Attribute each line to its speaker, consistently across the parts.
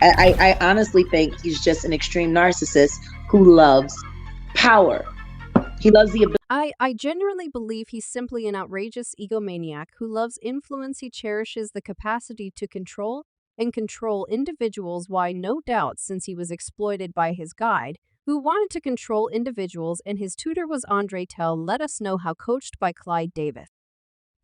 Speaker 1: I honestly think he's just an extreme narcissist who loves power. He loves the
Speaker 2: I genuinely believe he's simply an outrageous egomaniac who loves influence. He cherishes the capacity to control individuals. Why, no doubt, since he was exploited by his guide, who wanted to control individuals, and his tutor was Andre Tell. Let us know how coached by Clyde Davis.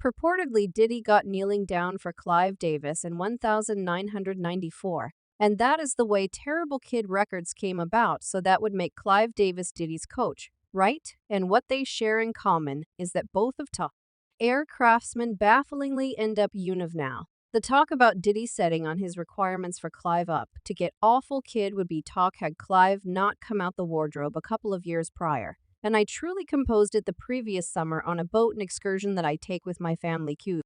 Speaker 2: Purportedly, Diddy got kneeling down for Clive Davis in 1994, and that is the way Terrible Kid Records came about, so that would make Clive Davis Diddy's coach, right? And what they share in common is that both of top air craftsmen bafflingly end up univ now. The talk about Diddy setting on his requirements for Clive up to get awful kid would be talk had Clive not come out the wardrobe a couple of years prior. And I truly composed it the previous summer on a boat and excursion that I take with my family. Cute.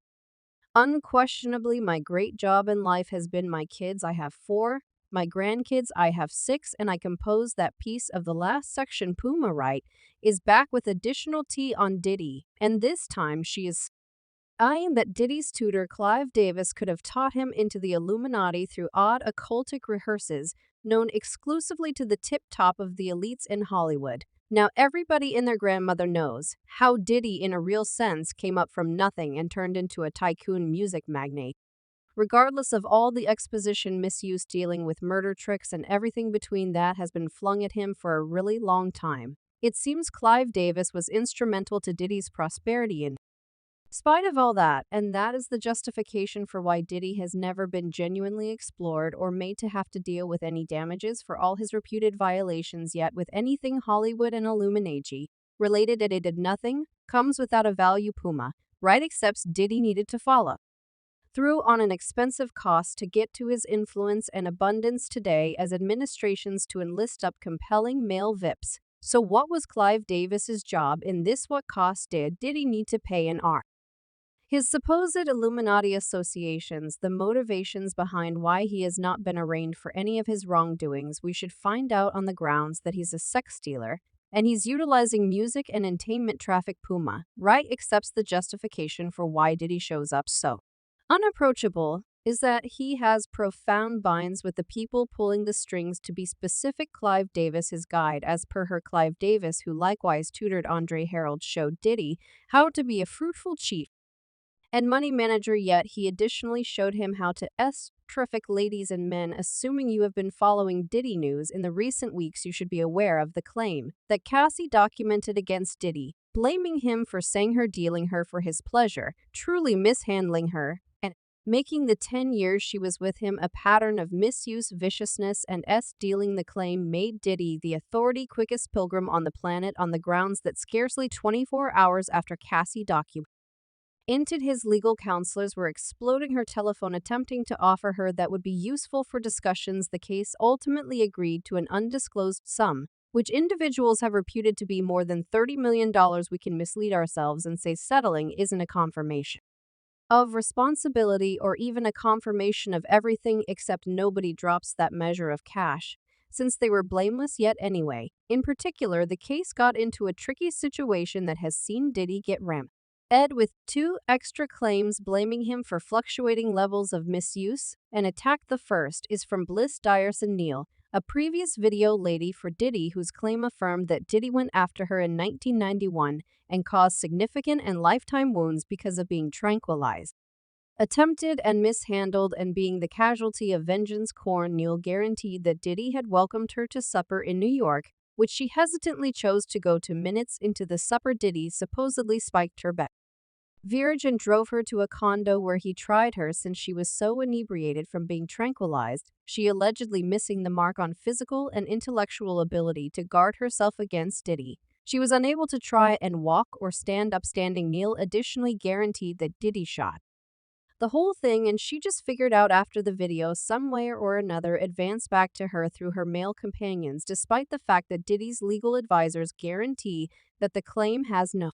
Speaker 2: Unquestionably, my great job in life has been my kids. I have 4. My grandkids, I have 6, and I composed that piece of the last section. Puma Wright is back with additional tea on Diddy, and this time she is eyeing that Diddy's tutor Clive Davis could have taught him into the Illuminati through odd occultic rehearses known exclusively to the tip top of the elites in Hollywood. Now everybody and their grandmother knows how Diddy in a real sense came up from nothing and turned into a tycoon music magnate. Regardless of all the exposition, misuse, dealing with murder tricks, and everything between that has been flung at him for a really long time. It seems Clive Davis was instrumental to Diddy's prosperity in spite of all that, and that is the justification for why Diddy has never been genuinely explored or made to have to deal with any damages for all his reputed violations. Yet with anything Hollywood and Illuminati related, it did nothing, comes without a value. Puma Wright accepts Diddy needed to follow through on an expensive cost to get to his influence and abundance today as administrations to enlist up compelling male VIPs. So what was Clive Davis's job in this? What cost did Diddy need to pay and are his supposed Illuminati associations the motivations behind why he has not been arraigned for any of his wrongdoings? We should find out on the grounds that he's a sex dealer and he's utilizing music and entertainment traffic. Puma Wright accepts the justification for why Diddy shows up so unapproachable is that he has profound binds with the people pulling the strings, to be specific Clive Davis, his guide. As per her, Clive Davis, who likewise tutored Andre Harold, showed Diddy how to be a fruitful chief and money manager, yet he additionally showed him how to terrific. Ladies and men, assuming you have been following Diddy news in the recent weeks, you should be aware of the claim that Cassie documented against Diddy, blaming him for saying her dealing her for his pleasure, truly mishandling her, and making the 10 years she was with him a pattern of misuse, viciousness, and dealing. The claim made Diddy the authority quickest pilgrim on the planet on the grounds that scarcely 24 hours after Cassie documented his legal counselors were exploding her telephone attempting to offer her that would be useful for discussions. The case ultimately agreed to an undisclosed sum, which individuals have reputed to be more than $30 million. We can mislead ourselves and say settling isn't a confirmation of responsibility or even a confirmation of everything, except nobody drops that measure of cash, since they were blameless. Yet anyway, in particular, the case got into a tricky situation that has seen Diddy get rammed with 2 extra claims blaming him for fluctuating levels of misuse and attack. The first is from Bliss Dyerson Neal, a previous video lady for Diddy, whose claim affirmed that Diddy went after her in 1991 and caused significant and lifetime wounds because of being tranquilized, attempted and mishandled, and being the casualty of vengeance. Neal guaranteed that Diddy had welcomed her to supper in New York, which she hesitantly chose to go to. Minutes into the supper, Diddy supposedly spiked her beverage and drove her to a condo where he tried her since she was so inebriated from being tranquilized, she allegedly missing the mark on physical and intellectual ability to guard herself against Diddy. She was unable to try and walk or stand up standing. Neal additionally guaranteed that Diddy shot the whole thing, and she just figured out after the video some way or another advanced back to her through her male companions, despite the fact that Diddy's legal advisors guarantee that the claim has no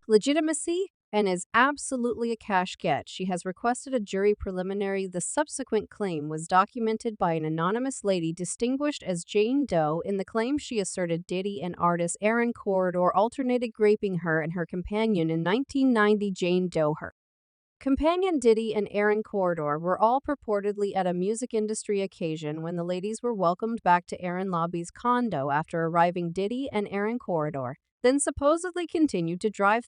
Speaker 2: legitimacy and is absolutely a cash get. She has requested a jury preliminary. The subsequent claim was documented by an anonymous lady distinguished as Jane Doe. In the claim, she asserted Diddy and artist Aaron Corridor alternated raping her and her companion in 1990. Jane Doe, her Companion Diddy and Aaron Corridor were all purportedly at a music industry occasion when the ladies were welcomed back to Aaron Lobby's condo after arriving. Diddy and Aaron Corridor then supposedly continued to drive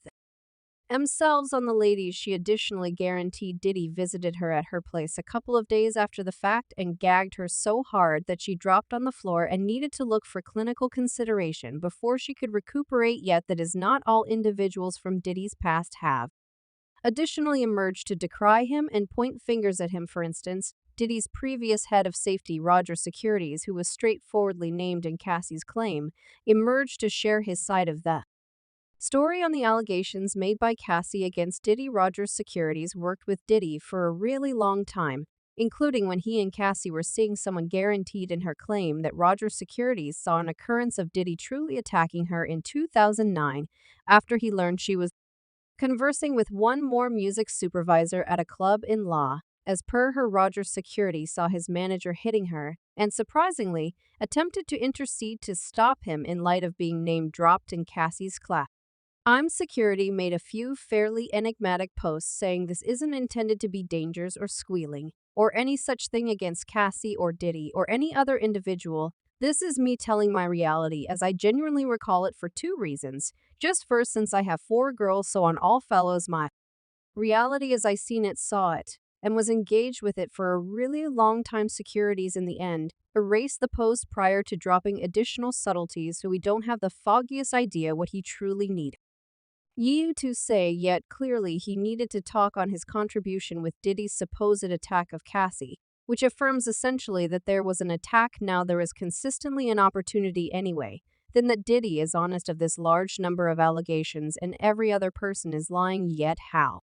Speaker 2: themselves on the ladies. She additionally guaranteed Diddy visited her at her place a couple of days after the fact and gagged her so hard that she dropped on the floor and needed to look for clinical consideration before she could recuperate. Yet that is not all individuals from Diddy's past have additionally emerged to decry him and point fingers at him. For instance, Diddy's previous head of safety, Roger Securities, who was straightforwardly named in Cassie's claim, emerged to share his side of the story on the allegations made by Cassie against Diddy. Rogers Securities worked with Diddy for a really long time, including when he and Cassie were seeing someone. Guaranteed in her claim that Rogers Securities saw an occurrence of Diddy truly attacking her in 2009 after he learned she was conversing with one more music supervisor at a club in Law. As per her, Rogers Security saw his manager hitting her and, surprisingly, attempted to intercede to stop him in light of being name-dropped in Cassie's class. Security made a few fairly enigmatic posts saying this isn't intended to be dangers or squealing, or any such thing against Cassie or Diddy or any other individual. This is me telling my reality as I genuinely recall it for two reasons. Just first, since I have 4 girls, so on all fellows, my reality as I seen it, saw it, and was engaged with it for a really long time. Securities in the end erased the post prior to dropping additional subtleties, so we don't have the foggiest idea what he truly needed you to say. Yet clearly he needed to talk on his contribution with Diddy's supposed attack of Cassie, which affirms essentially that there was an attack. Now there is consistently an opportunity anyway, then that Diddy is honest of this large number of allegations and every other person is lying. Yet how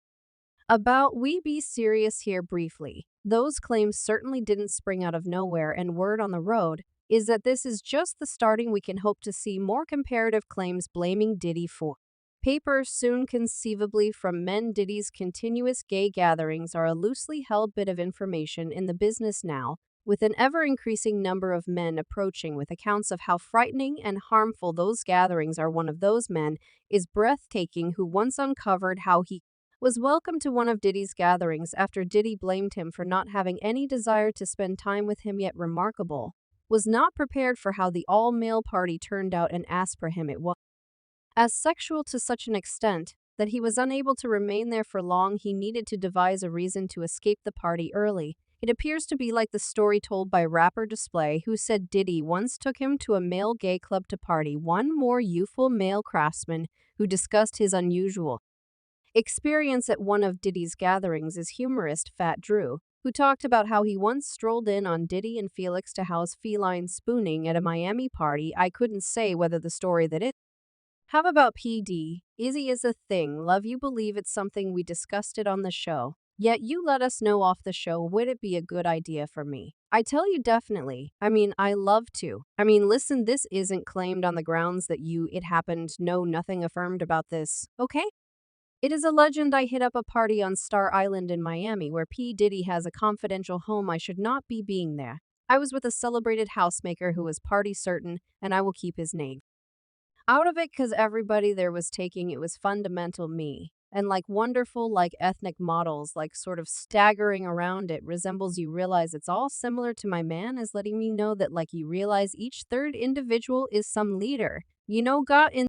Speaker 2: about we be serious here briefly? Those claims certainly didn't spring out of nowhere, and word on the road is that this is just the starting. We can hope to see more comparative claims blaming Diddy for papers soon, conceivably from men. Diddy's continuous gay gatherings are a loosely held bit of information in the business now, with an ever-increasing number of men approaching with accounts of how frightening and harmful those gatherings are. One of those men is breathtaking, who once uncovered how he was welcomed to one of Diddy's gatherings after Diddy blamed him for not having any desire to spend time with him. Yet remarkable, was not prepared for how the all-male party turned out and asked for him. It was as sexual to such an extent that he was unable to remain there for long. He needed to devise a reason to escape the party early. It appears to be like the story told by rapper Display, who said Diddy once took him to a male gay club to party. One more youthful male craftsman who discussed his unusual experience at one of Diddy's gatherings is humorist Fat Drew, who talked about how he once strolled in on Diddy and Felix to house feline spooning at a Miami party. I couldn't say whether the story that it have about PD Izzy is a thing. Love you believe it's something we discussed it on the show. Yet you let us know off the show. Would it be a good idea for me? I tell you definitely. I love to. Listen, this isn't claimed on the grounds that it happened. No, nothing affirmed about this. Okay? It is a legend. I hit up a party on Star Island in Miami where P. Diddy has a confidential home. I should not be being there. I was with a celebrated housemaker who was party certain, and I will keep his name out of it because everybody there was taking it was fundamental me. And like wonderful, like ethnic models, like sort of staggering around it resembles. You realize it's all similar to my man is letting me know that like you realize each third individual is some leader. Got in